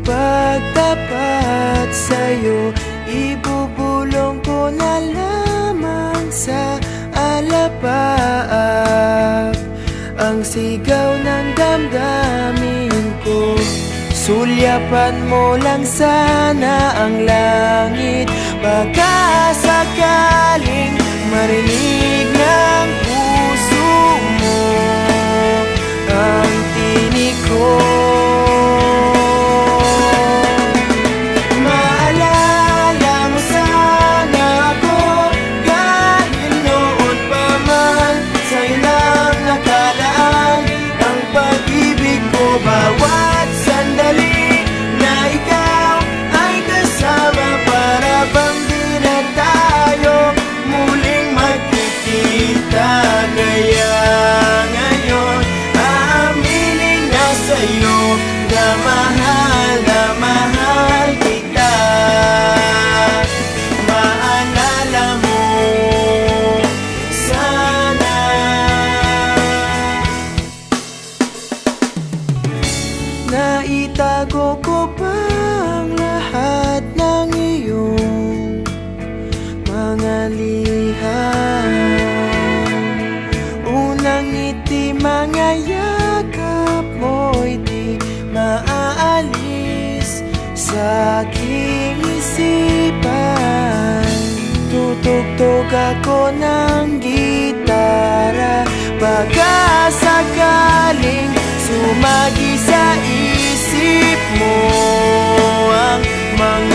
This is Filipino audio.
pagtapat sa'yo, ibubulong ko na lamang sa alapaap ang sigaw ng damdamin ko. Sulyapan mo lang sana ang langit, baka sakaling marinig ng puso mo ang tinig ko. Maalala mo sana ako kahit noon pa man sa ilang nakalaan ang pag-ibig ko. Bawat sandali na ikaw ay kasama, para bang di na tayo muling magkikita. Kaya ngayon aaminin na sa'yo na mahal kita. Maalala mo sana. Naitago ko pa ang lahat ng iyong mga liham. Unang ngiti, mga yakap mo'y di maaalis sa aking isipan. Tutugtog ako ng gitara, baka sakaling sumagi sa isip mo ang mga